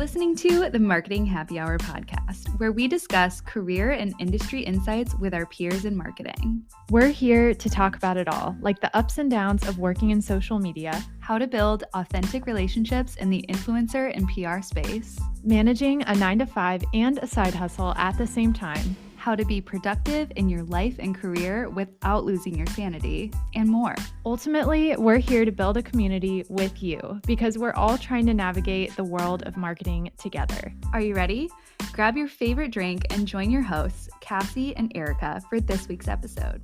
listening to the Marketing Happy Hour podcast, where we discuss career and industry insights with our peers in marketing. We're here to talk about it all, like the ups and downs of working in social media, how to build authentic relationships in the influencer and PR space, managing a 9-to-5 and a side hustle at the same time, how to be productive in your life and career without losing your sanity, and more. Ultimately, we're here to build a community with you because we're all trying to navigate the world of marketing together. Are you ready? Grab your favorite drink and join your hosts, Cassie and Erica, for this week's episode.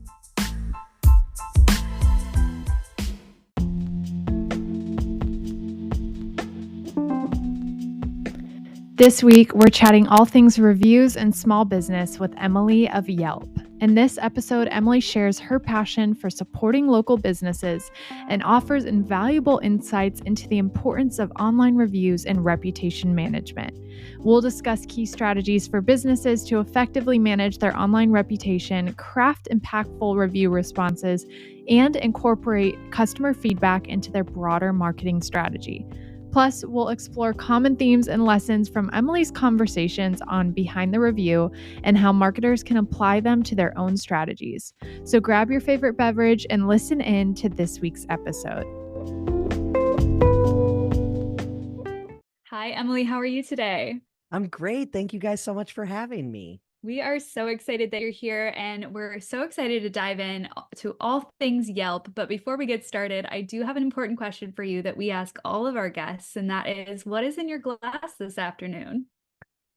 This week, we're chatting all things reviews and small business with Emily of Yelp. In this episode, Emily shares her passion for supporting local businesses and offers invaluable insights into the importance of online reviews and reputation management. We'll discuss key strategies for businesses to effectively manage their online reputation, craft impactful review responses, and incorporate customer feedback into their broader marketing strategy. Plus, we'll explore common themes and lessons from Emily's conversations on Behind the Review and how marketers can apply them to their own strategies. So grab your favorite beverage and listen in to this week's episode. Hi, Emily. How are you today? I'm great. Thank you guys so much for having me. We are so excited that you're here, and we're so excited to dive in to all things Yelp. But before we get started, I do have an important question for you that we ask all of our guests, and that is, what is in your glass this afternoon?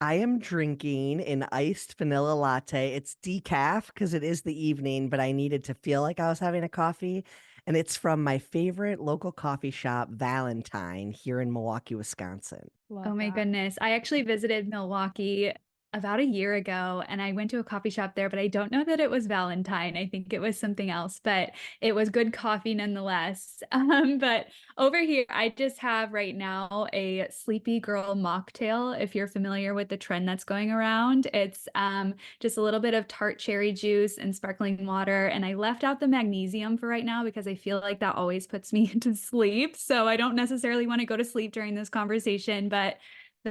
I am drinking an iced vanilla latte. It's decaf because it is the evening, but I needed to feel like I was having a coffee. And it's from my favorite local coffee shop, Valentine, here in Milwaukee, Wisconsin. Oh my goodness. I actually visited Milwaukee about a year ago, and I went to a coffee shop there, but I don't know that it was Valentine. I think it was something else, but it was good coffee nonetheless. But over here, I just have right now a Sleepy Girl mocktail. If you're familiar with the trend that's going around, it's just a little bit of tart cherry juice and sparkling water. And I left out the magnesium for right now because I feel like that always puts me to sleep. So I don't necessarily want to go to sleep during this conversation, but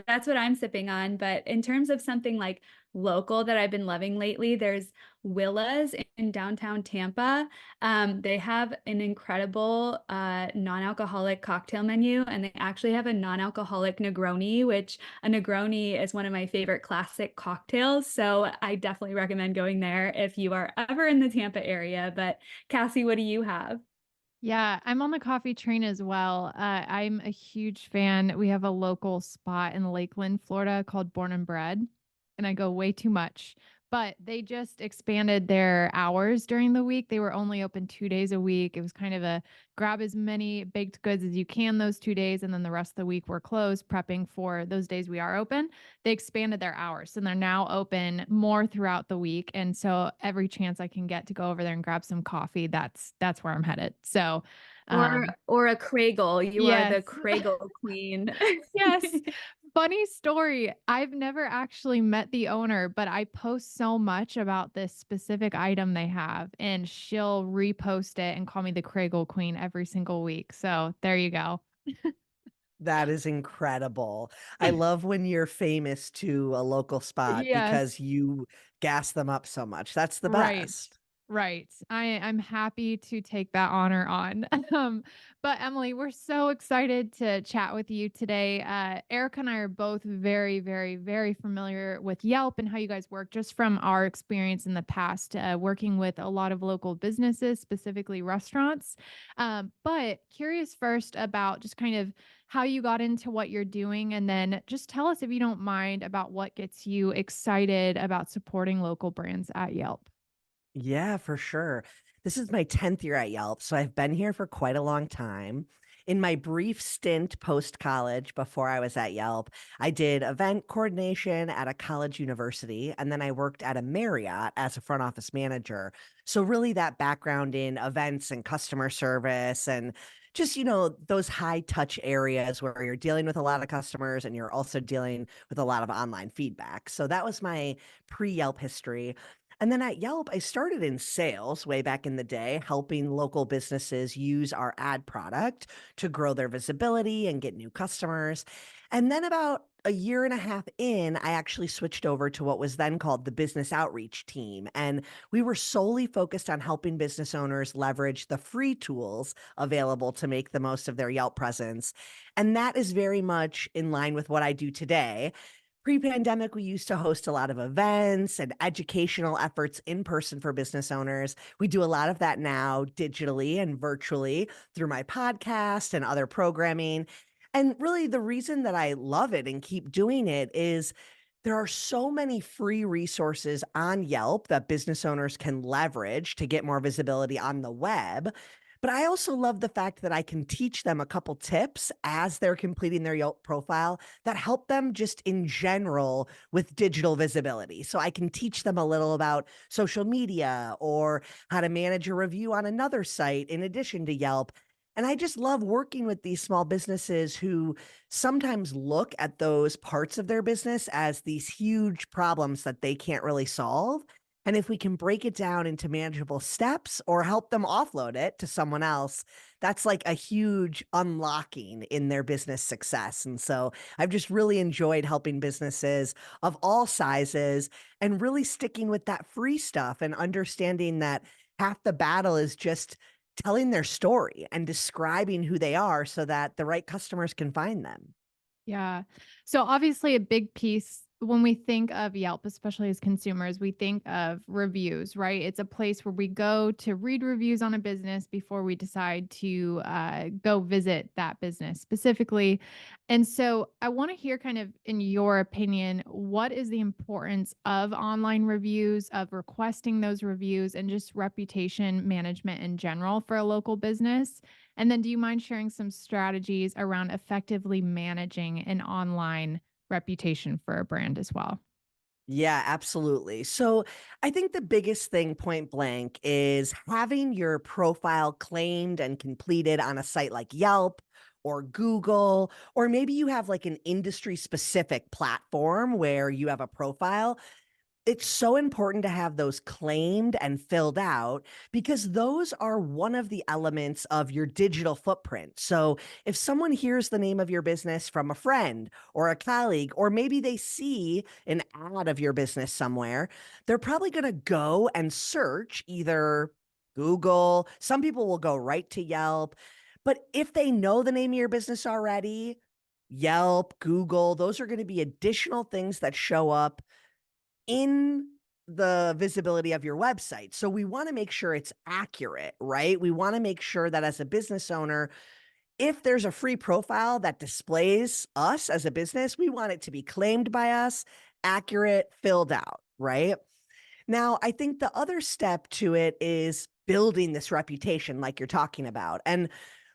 that's what I'm sipping on. But in terms of something like local that I've been loving lately, there's Willa's in downtown Tampa. They have an incredible non-alcoholic cocktail menu, and they actually have a non-alcoholic Negroni, which a Negroni is one of my favorite classic cocktails. So I definitely recommend going there if you are ever in the Tampa area. But Cassie, what do you have? Yeah, I'm on the coffee train as well. I'm a huge fan. We have a local spot in Lakeland, Florida called Born and Bred, and I go way too much. But they just expanded their hours during the week. They were only open 2 days a week. It was kind of a grab as many baked goods as you can those 2 days, and then the rest of the week we're closed, prepping for those days we are open. They expanded their hours, and they're now open more throughout the week. And so every chance I can get to go over there and grab some coffee, that's where I'm headed. So Or a Craigle. You are the yes. Craigle queen. Yes. Funny story. I've never actually met the owner, but I post so much about this specific item they have, and she'll repost it and call me the Craigle Queen every single week. So there you go. That is incredible. I love when you're famous to a local spot Yes. because you gas them up so much. That's the Right. best. Right. I'm happy to take that honor on. But Emily, we're so excited to chat with you today. Erica and I are both very, very, very familiar with Yelp and how you guys work just from our experience in the past, working with a lot of local businesses, specifically restaurants. But curious first about just kind of how you got into what you're doing, and then just tell us, if you don't mind, about what gets you excited about supporting local brands at Yelp. Yeah, for sure. This is my 10th year at Yelp, so I've been here for quite a long time. In my brief stint post college before I was at Yelp, I did event coordination at a college university, and then I worked at a Marriott as a front office manager. So, really, that background in events and customer service and just, those high touch areas where you're dealing with a lot of customers and you're also dealing with a lot of online feedback. So, that was my pre Yelp history. And then at Yelp, I started in sales way back in the day, helping local businesses use our ad product to grow their visibility and get new customers. And then about a year and a half in, I actually switched over to what was then called the business outreach team. And we were solely focused on helping business owners leverage the free tools available to make the most of their Yelp presence. And that is very much in line with what I do today. Pre-pandemic, we used to host a lot of events and educational efforts in person for business owners. We do a lot of that now digitally and virtually through my podcast and other programming. And really, the reason that I love it and keep doing it is there are so many free resources on Yelp that business owners can leverage to get more visibility on the web. But I also love the fact that I can teach them a couple tips as they're completing their Yelp profile that help them just in general with digital visibility. So I can teach them a little about social media or how to manage a review on another site in addition to Yelp. And I just love working with these small businesses who sometimes look at those parts of their business as these huge problems that they can't really solve. And if we can break it down into manageable steps or help them offload it to someone else, that's like a huge unlocking in their business success. And so I've just really enjoyed helping businesses of all sizes and really sticking with that free stuff and understanding that half the battle is just telling their story and describing who they are so that the right customers can find them. Yeah. So obviously a big piece when we think of Yelp, especially as consumers, we think of reviews, right? It's a place where we go to read reviews on a business before we decide to go visit that business specifically. And so I want to hear kind of in your opinion, what is the importance of online reviews, of requesting those reviews and just reputation management in general for a local business? And then do you mind sharing some strategies around effectively managing an online reputation for a brand as well? Yeah, absolutely. So I think the biggest thing, point blank, is having your profile claimed and completed on a site like Yelp or Google, or maybe you have like an industry specific platform where you have a profile. It's so important to have those claimed and filled out because those are one of the elements of your digital footprint. So if someone hears the name of your business from a friend or a colleague, or maybe they see an ad of your business somewhere, they're probably going to go and search either Google. Some people will go right to Yelp. But if they know the name of your business already, Yelp, Google, those are going to be additional things that show up in the visibility of your website. So we want to make sure it's accurate, right? We want to make sure that as a business owner, if there's a free profile that displays us as a business, we want it to be claimed by us, accurate, filled out, right? Now, I think the other step to it is building this reputation like you're talking about. And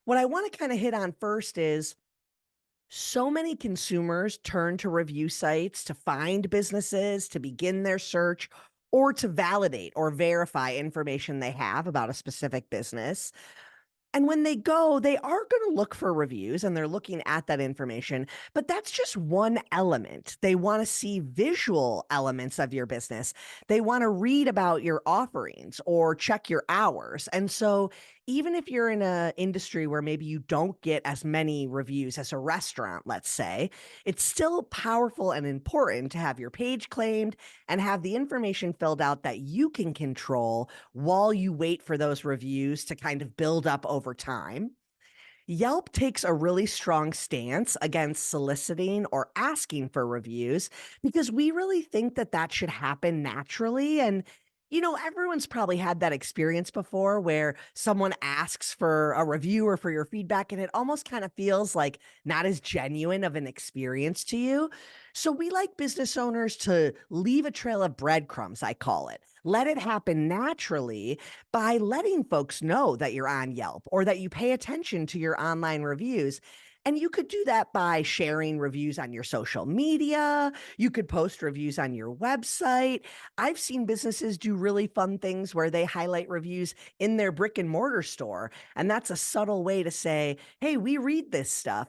what I want to kind of hit on first is so many consumers turn to review sites to find businesses, to begin their search, or to validate or verify information they have about a specific business. And when they go, they are going to look for reviews and they're looking at that information, but that's just one element. They want to see visual elements of your business. They want to read about your offerings or check your hours. And so even if you're in an industry where maybe you don't get as many reviews as a restaurant, let's say, it's still powerful and important to have your page claimed and have the information filled out that you can control while you wait for those reviews to kind of build up over time. Yelp takes a really strong stance against soliciting or asking for reviews because we really think that that should happen naturally. And, everyone's probably had that experience before where someone asks for a review or for your feedback, and it almost kind of feels like not as genuine of an experience to you. So we like business owners to leave a trail of breadcrumbs, I call it. Let it happen naturally by letting folks know that you're on Yelp or that you pay attention to your online reviews. And you could do that by sharing reviews on your social media. You could post reviews on your website. I've seen businesses do really fun things where they highlight reviews in their brick and mortar store. And that's a subtle way to say, hey, we read this stuff.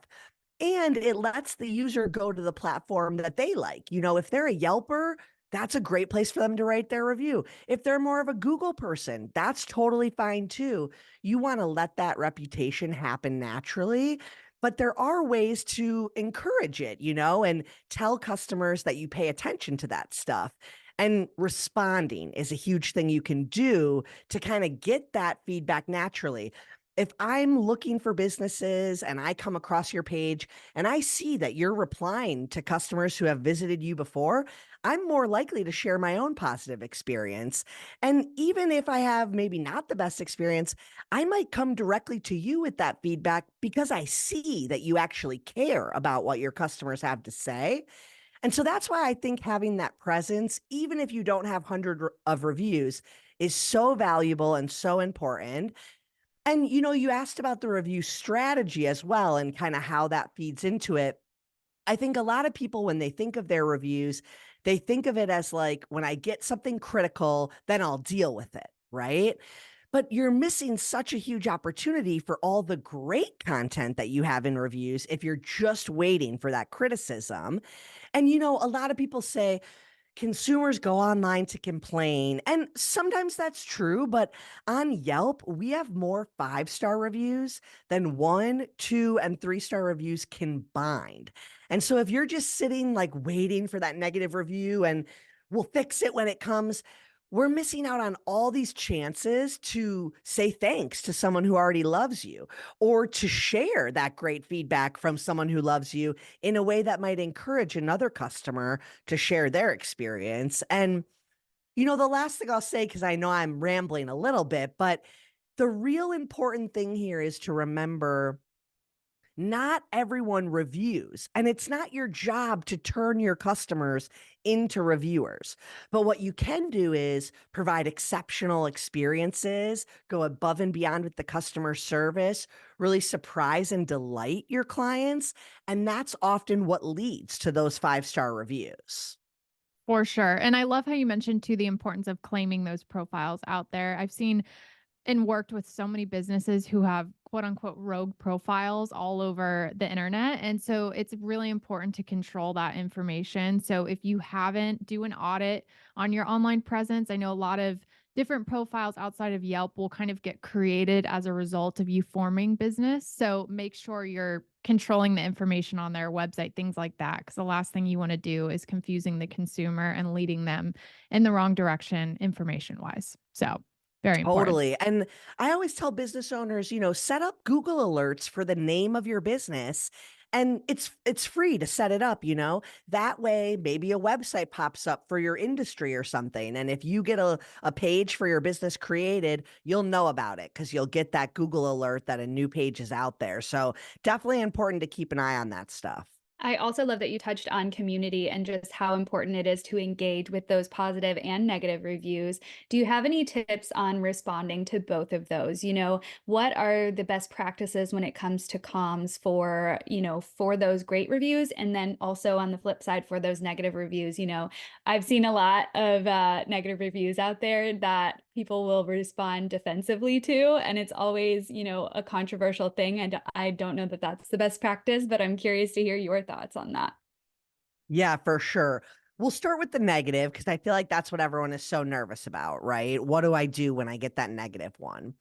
And it lets the user go to the platform that they like. If they're a Yelper, that's a great place for them to write their review. If they're more of a Google person, that's totally fine too. You want to let that reputation happen naturally, but there are ways to encourage it, and tell customers that you pay attention to that stuff. And responding is a huge thing you can do to kind of get that feedback naturally. If I'm looking for businesses and I come across your page and I see that you're replying to customers who have visited you before, I'm more likely to share my own positive experience. And even if I have maybe not the best experience, I might come directly to you with that feedback because I see that you actually care about what your customers have to say. And so that's why I think having that presence, even if you don't have hundreds of reviews, is so valuable and so important. And you asked about the review strategy as well and kind of how that feeds into it. I think a lot of people, when they think of their reviews, they think of it as like, when I get something critical, then I'll deal with it, right? But you're missing such a huge opportunity for all the great content that you have in reviews if you're just waiting for that criticism. And, a lot of people say, consumers go online to complain. And sometimes that's true, but on Yelp, we have more 5-star reviews than 1, 2, and 3-star reviews combined. And so if you're just sitting like waiting for that negative review and we'll fix it when it comes, we're missing out on all these chances to say thanks to someone who already loves you, or to share that great feedback from someone who loves you in a way that might encourage another customer to share their experience. And, the last thing I'll say, because I know I'm rambling a little bit, but the real important thing here is to remember not everyone reviews, and it's not your job to turn your customers into reviewers. But what you can do is provide exceptional experiences, go above and beyond with the customer service, really surprise and delight your clients. And that's often what leads to those 5-star reviews. For sure. And I love how you mentioned too the importance of claiming those profiles out there. I've seen and worked with so many businesses who have quote unquote rogue profiles all over the internet. And so it's really important to control that information. So if you haven't, do an audit on your online presence. I know a lot of different profiles outside of Yelp will kind of get created as a result of you forming business. So make sure you're controlling the information on their website, things like that. Because the last thing you want to do is confusing the consumer and leading them in the wrong direction information wise. So very important. Totally. And I always tell business owners, set up Google alerts for the name of your business. And it's free to set it up. That way maybe a website pops up for your industry or something. And if you get a page for your business created, you'll know about it because you'll get that Google alert that a new page is out there. So definitely important to keep an eye on that stuff. I also love that you touched on community and just how important it is to engage with those positive and negative reviews. Do you have any tips on responding to both of those? What are the best practices when it comes to comms for those great reviews? And then also on the flip side for those negative reviews, I've seen a lot of negative reviews out there that people will respond defensively to. And it's always, a controversial thing. And I don't know that that's the best practice, but I'm curious to hear your thoughts on that. Yeah, for sure. We'll start with the negative because I feel like that's what everyone is so nervous about, right? What do I do when I get that negative one?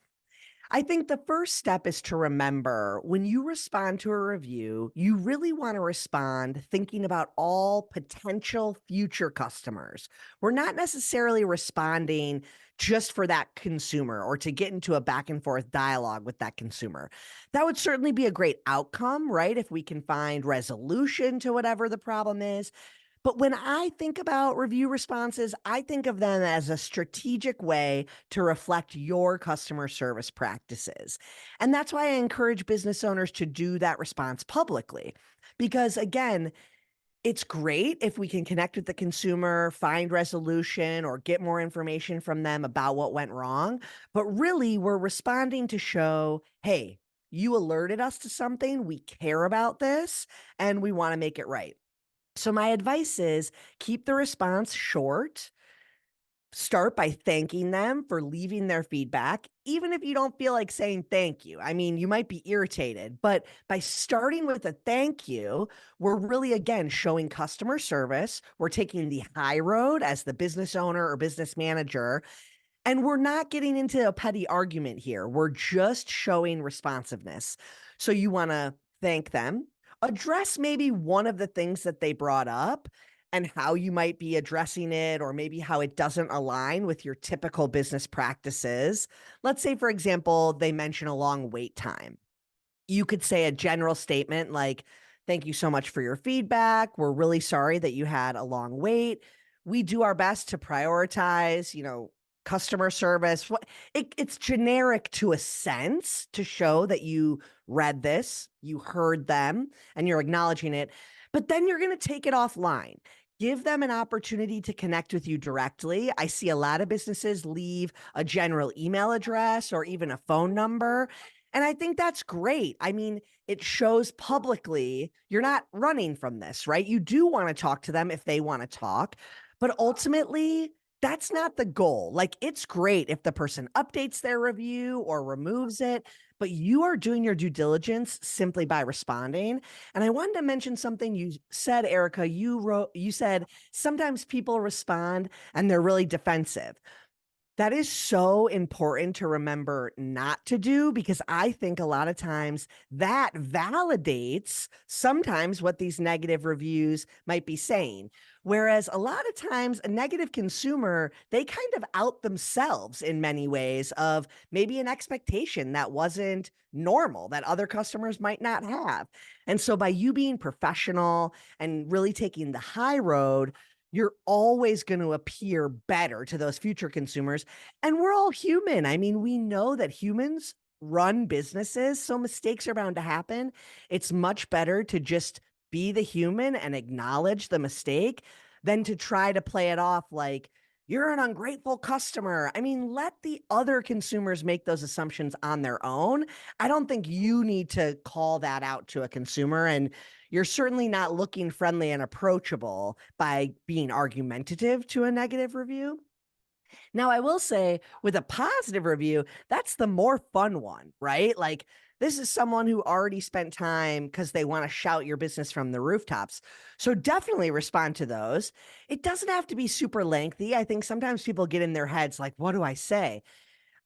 I think the first step is to remember when you respond to a review, you really want to respond thinking about all potential future customers. We're not necessarily responding just for that consumer or to get into a back and forth dialogue with that consumer. That would certainly be a great outcome, right? If we can find resolution to whatever the problem is. But when I think about review responses, I think of them as a strategic way to reflect your customer service practices. And that's why I encourage business owners to do that response publicly. Because again, it's great if we can connect with the consumer, find resolution, or get more information from them about what went wrong. But really, we're responding to show, hey, you alerted us to something, we care about this, and we want to make it right. So my advice is keep the response short, Start by thanking them for leaving their feedback, even if you don't feel like saying thank you. I mean, you might be irritated, but by starting with a thank you, we're really, again, showing customer service. We're taking the high road as the business owner or business manager, and we're not getting into a petty argument here. We're just showing responsiveness. So you want to thank them, address maybe one of the things that they brought up and how you might be addressing it, or maybe how it doesn't align with your typical business practices. Let's say, for example, they mention a long wait time. You could say a general statement like, thank you so much for your feedback. We're really sorry that you had a long wait. We do our best to prioritize, customer service. It's generic to a sense to show that you read this, you heard them, and you're acknowledging it. But then you're going to take it offline. Give them an opportunity to connect with you directly. I see a lot of businesses leave a general email address or even a phone number. And I think that's great. I mean, it shows publicly you're not running from this, right? You do want to talk to them if they want to talk, but ultimately, that's not the goal. Like, it's great if the person updates their review or removes it, but you are doing your due diligence simply by responding. And I wanted to mention something you said, Erica. You said sometimes people respond and they're really defensive. That is so important to remember not to do, because I think a lot of times that validates sometimes what these negative reviews might be saying. Whereas a lot of times a negative consumer, they kind of out themselves in many ways of maybe an expectation that wasn't normal that other customers might not have. And so by you being professional and really taking the high road, you're always going to appear better to those future consumers. And we're all human. I mean, we know that humans run businesses, so mistakes are bound to happen. It's much better to just be the human and acknowledge the mistake than to try to play it off like you're an ungrateful customer. I mean, let the other consumers make those assumptions on their own. I don't think you need to call that out to a consumer. And you're certainly not looking friendly and approachable by being argumentative to a negative review. Now, I will say with a positive review, that's the more fun one, right? Like, this is someone who already spent time because they want to shout your business from the rooftops. So definitely respond to those. It doesn't have to be super lengthy. I think sometimes people get in their heads like, what do I say?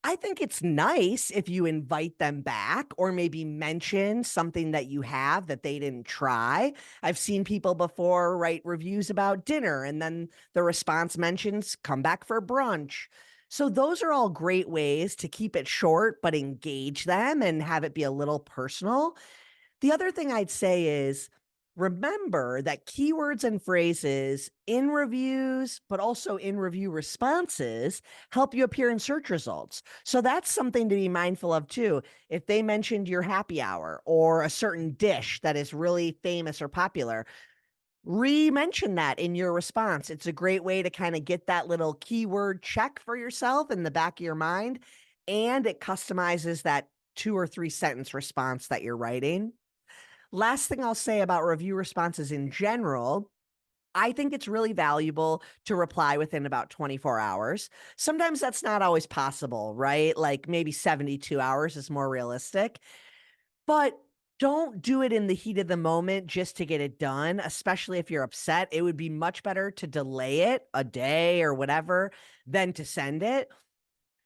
I think it's nice if you invite them back or maybe mention something that you have that they didn't try. I've seen people before write reviews about dinner and then the response mentions come back for brunch. So those are all great ways to keep it short, but engage them and have it be a little personal. The other thing I'd say is remember that keywords and phrases in reviews, but also in review responses, help you appear in search results. So that's something to be mindful of too. If they mentioned your happy hour or a certain dish that is really famous or popular, re-mention that in your response. It's a great way to kind of get that little keyword check for yourself in the back of your mind. And it customizes that 2 or 3 sentence response that you're writing. Last thing I'll say about review responses in general, I think it's really valuable to reply within about 24 hours. Sometimes that's not always possible, right? Like maybe 72 hours is more realistic, but don't do it in the heat of the moment just to get it done, especially if you're upset. It would be much better to delay it a day or whatever than to send it.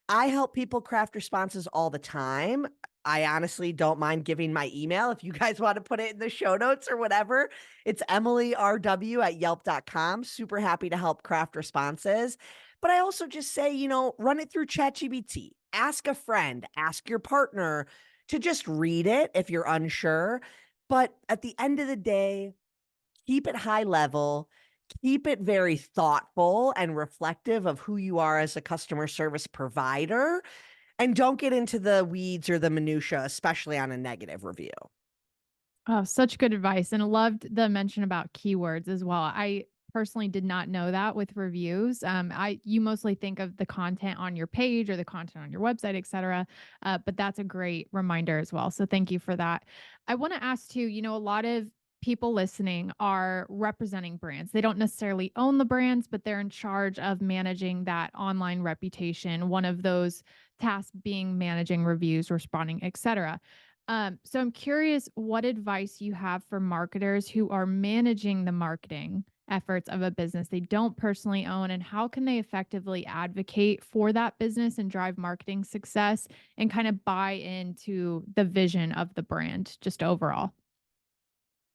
I help people craft responses all the time. I honestly don't mind giving my email if you guys want to put it in the show notes or whatever. It's EmilyRW@Yelp.com. Super happy to help craft responses. But I also just say, run it through ChatGPT. Ask a friend, ask your partner to just read it if you're unsure. But at the end of the day, keep it high level, keep it very thoughtful and reflective of who you are as a customer service provider, and don't get into the weeds or the minutia, especially on a negative review. Oh, such good advice. And I loved the mention about keywords as well. I personally did not know that with reviews. You mostly think of the content on your page or the content on your website, et cetera. But that's a great reminder as well. So thank you for that. I want to ask too, a lot of people listening are representing brands. They don't necessarily own the brands, but they're in charge of managing that online reputation. One of those tasks being managing reviews, responding, etc. So I'm curious what advice you have for marketers who are managing the marketing efforts of a business they don't personally own, and how can they effectively advocate for that business and drive marketing success and kind of buy into the vision of the brand just overall.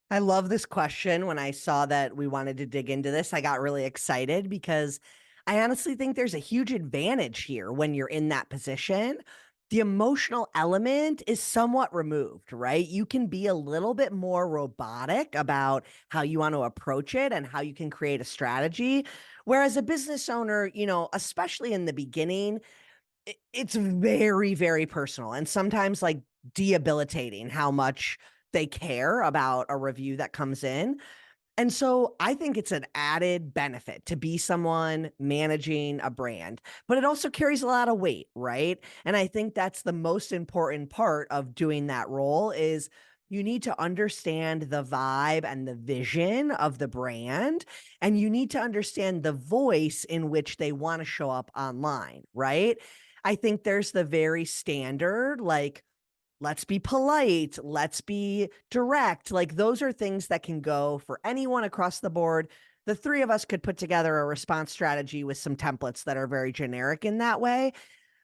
I love this question. When I saw that we wanted to dig into this, I got really excited because I honestly think there's a huge advantage here when you're in that position. The emotional element is somewhat removed, right? You can be a little bit more robotic about how you want to approach it and how you can create a strategy. Whereas a business owner, especially in the beginning, it's very, very personal and sometimes like debilitating how much they care about a review that comes in. And so I think it's an added benefit to be someone managing a brand, but it also carries a lot of weight, right? And I think that's the most important part of doing that role is you need to understand the vibe and the vision of the brand, and you need to understand the voice in which they want to show up online, right? I think there's the very standard, like, let's be polite, let's be direct. Like those are things that can go for anyone across the board. The three of us could put together a response strategy with some templates that are very generic in that way.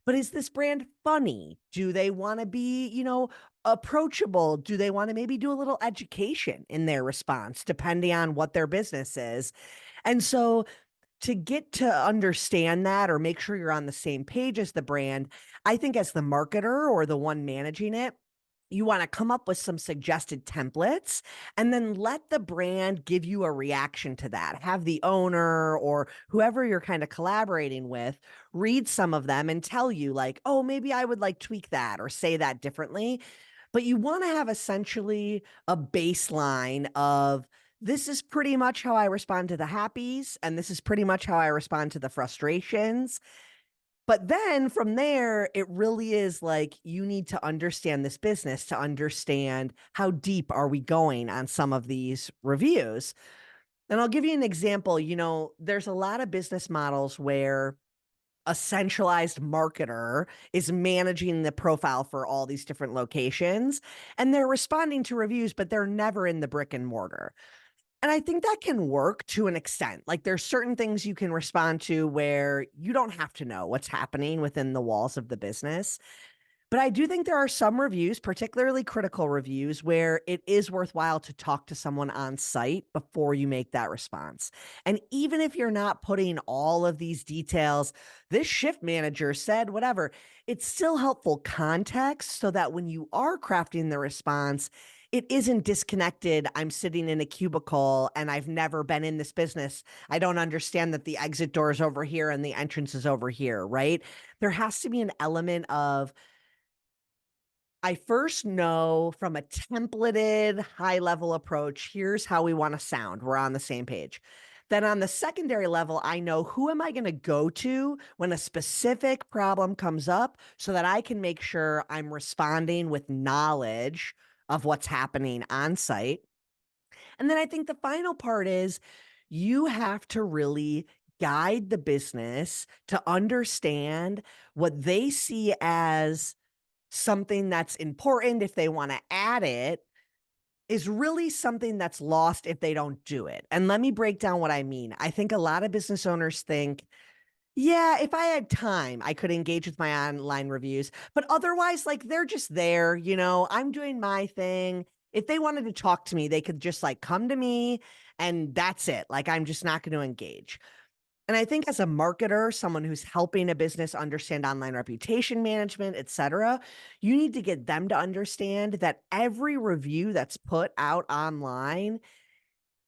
But is this brand funny? Do they want to be, approachable? Do they want to maybe do a little education in their response, depending on what their business is? And so to get to understand that or make sure you're on the same page as the brand, I think as the marketer or the one managing it, you want to come up with some suggested templates and then let the brand give you a reaction to that. Have the owner or whoever you're kind of collaborating with read some of them and tell you, like, oh, maybe I would like tweak that or say that differently. But you want to have essentially a baseline of this is pretty much how I respond to the happies, and this is pretty much how I respond to the frustrations. But then from there, it really is like you need to understand this business to understand how deep are we going on some of these reviews. And I'll give you an example. There's a lot of business models where a centralized marketer is managing the profile for all these different locations, and they're responding to reviews, but they're never in the brick and mortar. And I think that can work to an extent. Like there's certain things you can respond to where you don't have to know what's happening within the walls of the business. But I do think there are some reviews, particularly critical reviews, where it is worthwhile to talk to someone on site before you make that response. And even if you're not putting all of these details, this shift manager said whatever, it's still helpful context so that when you are crafting the response, it isn't disconnected. I'm sitting in a cubicle and I've never been in this business. I don't understand that the exit door is over here and the entrance is over here, right? There has to be an element of, I first know from a templated high level approach, here's how we want to sound. We're on the same page. Then on the secondary level, I know who am I going to go to when a specific problem comes up so that I can make sure I'm responding with knowledge of what's happening on site. And then I think the final part is you have to really guide the business to understand what they see as something that's important if they want to add it is really something that's lost if they don't do it. And let me break down what I mean. I think a lot of business owners think, yeah, if I had time, I could engage with my online reviews, but otherwise, like they're just there, I'm doing my thing. If they wanted to talk to me, they could just like come to me and that's it. Like I'm just not going to engage. And I think as a marketer, someone who's helping a business understand online reputation management, et cetera, you need to get them to understand that every review that's put out online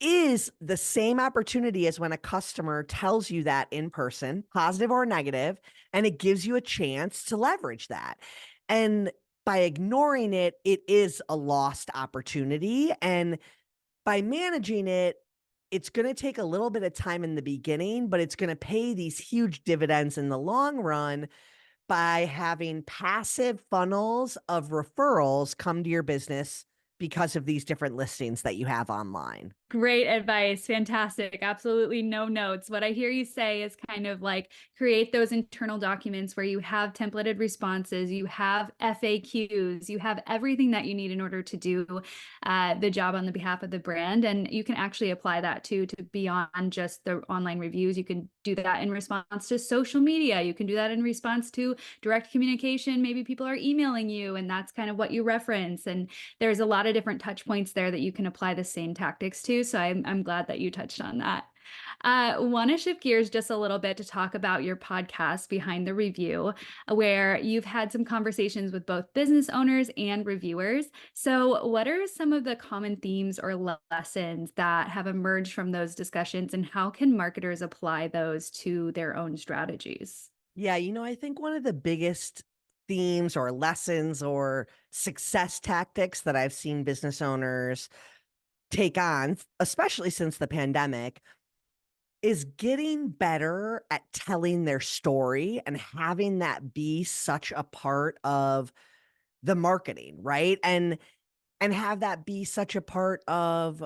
is the same opportunity as when a customer tells you that in person, positive or negative, and it gives you a chance to leverage that. And by ignoring it, it is a lost opportunity. And by managing it, it's going to take a little bit of time in the beginning, but it's going to pay these huge dividends in the long run by having passive funnels of referrals come to your business because of these different listings that you have online. Great advice. Fantastic. Absolutely no notes. What I hear you say is kind of like create those internal documents where you have templated responses, you have FAQs, you have everything that you need in order to do the job on the behalf of the brand. And you can actually apply that to beyond just the online reviews. You can do that in response to social media. You can do that in response to direct communication. Maybe people are emailing you and that's kind of what you reference. And there's a lot of different touch points there that you can apply the same tactics to. So I'm glad that you touched on that. Want to shift gears just a little bit to talk about your podcast, Behind the Review, where you've had some conversations with both business owners and reviewers. So what are some of the common themes or lessons that have emerged from those discussions, and how can marketers apply those to their own strategies? Yeah, I think one of the biggest themes or lessons or success tactics that I've seen business owners take on, especially since the pandemic, is getting better at telling their story and having that be such a part of the marketing, right? And have that be such a part of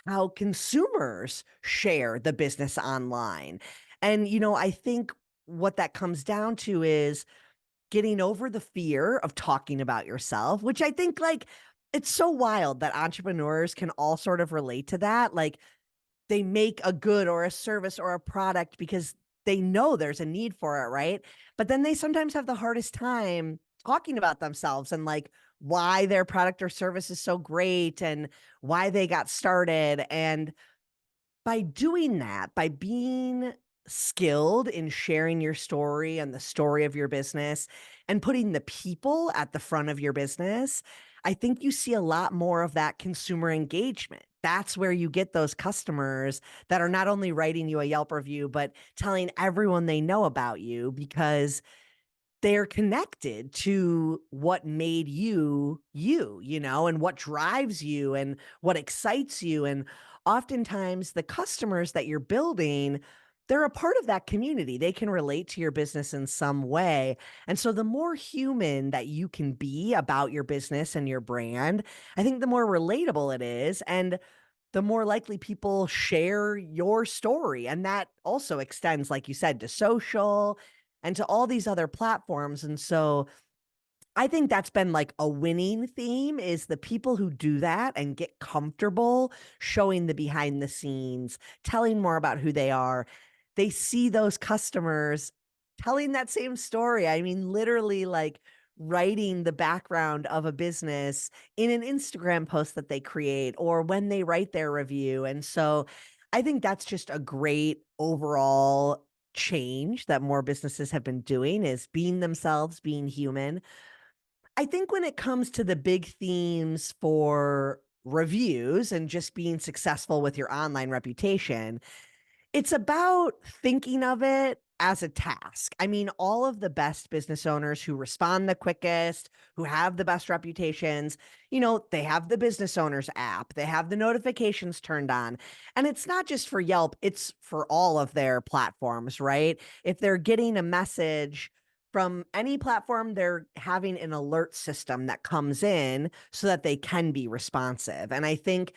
how consumers share the business online. And I think what that comes down to is getting over the fear of talking about yourself, which I think like it's so wild that entrepreneurs can all sort of relate to that. Like they make a good or a service or a product because they know there's a need for it, right? But then they sometimes have the hardest time talking about themselves and like why their product or service is so great and why they got started. And by doing that, by being skilled in sharing your story and the story of your business and putting the people at the front of your business, I think you see a lot more of that consumer engagement. That's where you get those customers that are not only writing you a Yelp review, but telling everyone they know about you because they're connected to what made you, and what drives you and what excites you. And oftentimes the customers that you're building, they're a part of that community. They can relate to your business in some way. And so the more human that you can be about your business and your brand, I think the more relatable it is. And the more likely people share your story. And that also extends, like you said, to social and to all these other platforms. And so I think that's been like a winning theme is the people who do that and get comfortable showing the behind the scenes, telling more about who they are. They see those customers telling that same story. I mean, literally like writing the background of a business in an Instagram post that they create or when they write their review. And so I think that's just a great overall change that more businesses have been doing is being themselves, being human. I think when it comes to the big themes for reviews and just being successful with your online reputation, it's about thinking of it as a task. I mean, all of the best business owners who respond the quickest, who have the best reputations, they have the business owners app, they have the notifications turned on. And it's not just for Yelp, it's for all of their platforms, right? If they're getting a message from any platform, they're having an alert system that comes in so that they can be responsive. And I think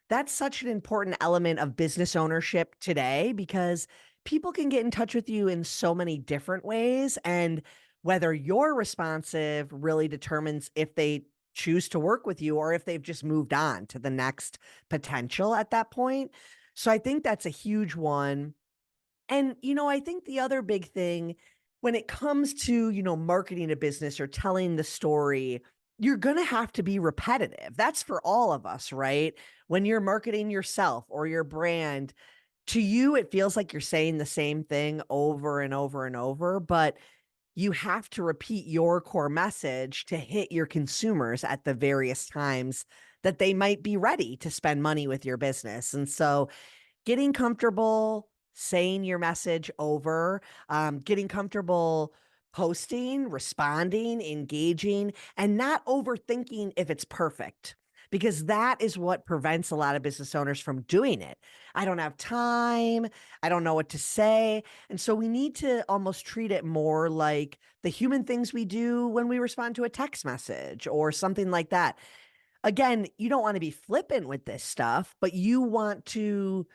that's such an important element of business ownership today because people can get in touch with you in so many different ways. And whether you're responsive really determines if they choose to work with you or if they've just moved on to the next potential at that point. So I think that's a huge one. And, I think the other big thing when it comes to, marketing a business or telling the story, you're going to have to be repetitive. That's for all of us, right? When you're marketing yourself or your brand, to you, it feels like you're saying the same thing over and over and over, but you have to repeat your core message to hit your consumers at the various times that they might be ready to spend money with your business. And so getting comfortable saying your message over, getting comfortable posting, responding, engaging, and not overthinking if it's perfect, because that is what prevents a lot of business owners from doing it. I don't have time. I don't know what to say. And so we need to almost treat it more like the human things we do when we respond to a text message or something like that. again, you don't want to be flippant with this stuff, but you want to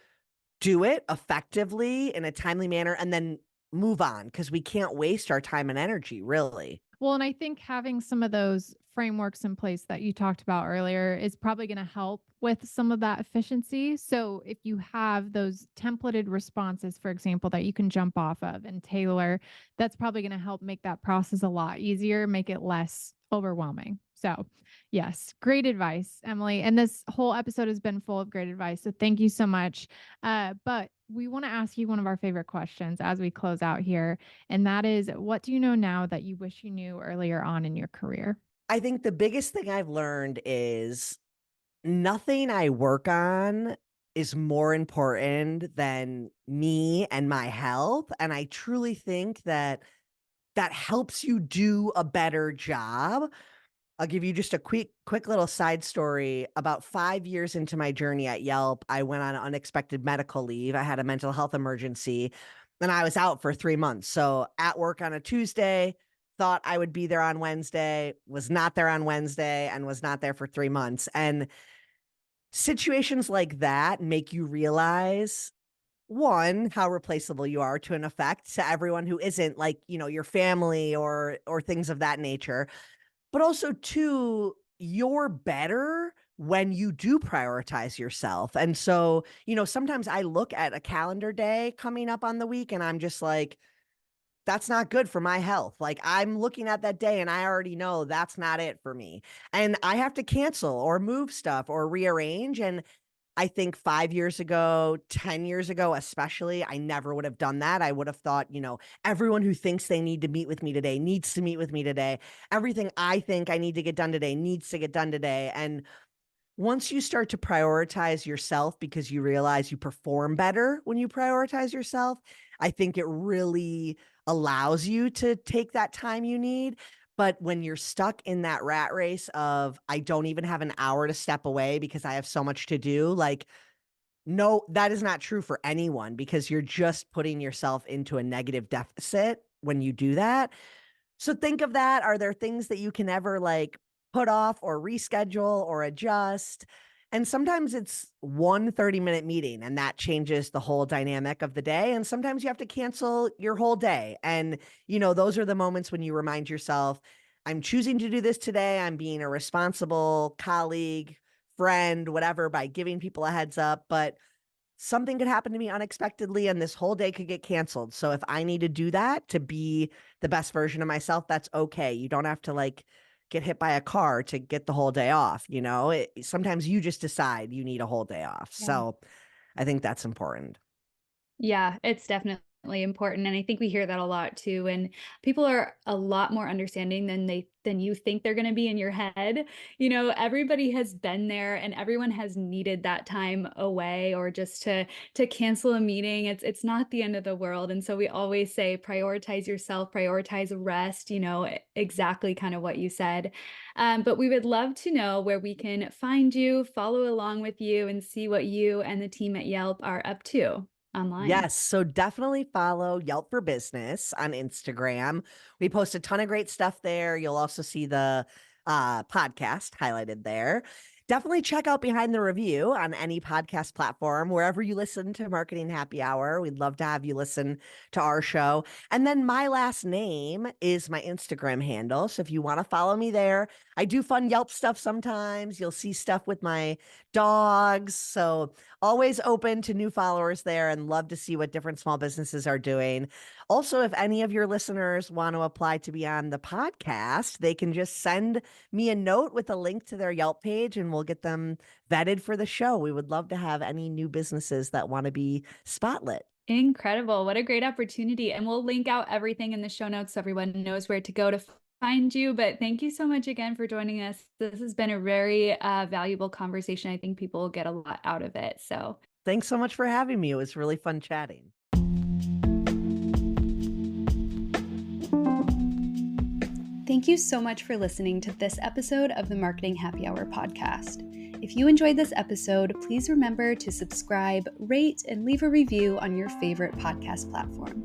do it effectively in a timely manner and then move on, because we can't waste our time and energy, really. Well, and I think having some of those frameworks in place that you talked about earlier is probably going to help with some of that efficiency. So, if you have those templated responses, for example, that you can jump off of and tailor, that's probably going to help make that process a lot easier, make it less overwhelming. So, yes, great advice, Emily. And this whole episode has been full of great advice. So, thank you so much. But we want to ask you one of our favorite questions as we close out here. And that is, what do you know now that you wish you knew earlier on in your career? I think the biggest thing I've learned is nothing I work on is more important than me and my health. And I truly think that that helps you do a better job. I'll give you just a quick little side story. About 5 years into my journey at Yelp, I went on unexpected medical leave. I had a mental health emergency and I was out for 3 months. So at work on a Tuesday, thought I would be there on Wednesday, was not there on Wednesday, and was not there for 3 months. And situations like that make you realize, one, how replaceable you are to an effect to everyone who isn't like, your family or things of that nature. But also, two, you're better when you do prioritize yourself. And so, sometimes I look at a calendar day coming up on the week and I'm just like, that's not good for my health. Like, I'm looking at that day and I already know that's not it for me. And I have to cancel or move stuff or rearrange. And I think 5 years ago, 10 years ago, especially, I never would have done that. I would have thought, everyone who thinks they need to meet with me today needs to meet with me today. Everything I think I need to get done today needs to get done today. And once you start to prioritize yourself because you realize you perform better when you prioritize yourself, I think it really allows you to take that time you need. But when you're stuck in that rat race of, I don't even have an hour to step away because I have so much to do, like, no, that is not true for anyone, because you're just putting yourself into a negative deficit when you do that. So think of that. Are there things that you can ever like put off or reschedule or adjust? And sometimes it's one 30-minute meeting and that changes the whole dynamic of the day. And sometimes you have to cancel your whole day. And, those are the moments when you remind yourself, I'm choosing to do this today. I'm being a responsible colleague, friend, whatever, by giving people a heads up. But something could happen to me unexpectedly and this whole day could get canceled. So if I need to do that to be the best version of myself, that's okay. You don't have to like get hit by a car to get the whole day off. Sometimes you just decide you need a whole day off. Yeah. So I think that's important. Yeah, it's definitely important. And I think we hear that a lot too. And people are a lot more understanding than you think they're going to be in your head. Everybody has been there and everyone has needed that time away or just to cancel a meeting. It's not the end of the world. And so we always say prioritize yourself, prioritize rest, exactly kind of what you said. But we would love to know where we can find you, follow along with you, and see what you and the team at Yelp are up to online. Yes. So definitely follow Yelp for Business on Instagram. We post a ton of great stuff there. You'll also see the podcast highlighted there. Definitely check out Behind the Review on any podcast platform, wherever you listen to Marketing Happy Hour. We'd love to have you listen to our show. And then my last name is my Instagram handle. So if you want to follow me there, I do fun Yelp stuff sometimes. You'll see stuff with my dogs. So always open to new followers there and love to see what different small businesses are doing. Also, if any of your listeners want to apply to be on the podcast, they can just send me a note with a link to their Yelp page and we'll get them vetted for the show. We would love to have any new businesses that want to be spotlit. Incredible. What a great opportunity. And we'll link out everything in the show notes so everyone knows where to go to find you. But thank you so much again for joining us. This has been a very valuable conversation. I think people will get a lot out of it. So thanks so much for having me. It was really fun chatting. Thank you so much for listening to this episode of the Marketing Happy Hour podcast. If you enjoyed this episode, please remember to subscribe, rate, and leave a review on your favorite podcast platform.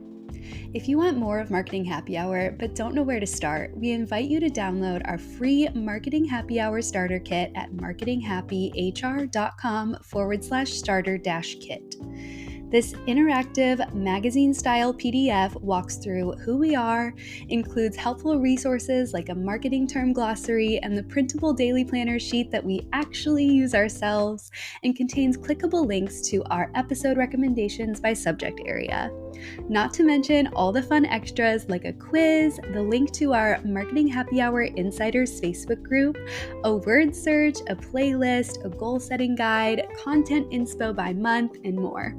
If you want more of Marketing Happy Hour but don't know where to start, we invite you to download our free Marketing Happy Hour starter kit at marketinghappyhr.com/starter-kit. This interactive magazine-style PDF walks through who we are, includes helpful resources like a marketing term glossary and the printable daily planner sheet that we actually use ourselves, and contains clickable links to our episode recommendations by subject area. Not to mention all the fun extras like a quiz, the link to our Marketing Happy Hour Insiders Facebook group, a word search, a playlist, a goal-setting guide, content inspo by month, and more.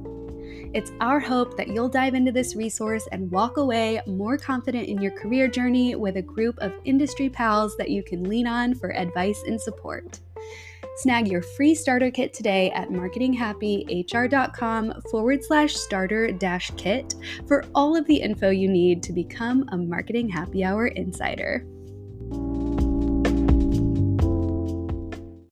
It's our hope that you'll dive into this resource and walk away more confident in your career journey with a group of industry pals that you can lean on for advice and support. Snag your free starter kit today at marketinghappyhr.com/starter-kit for all of the info you need to become a Marketing Happy Hour insider.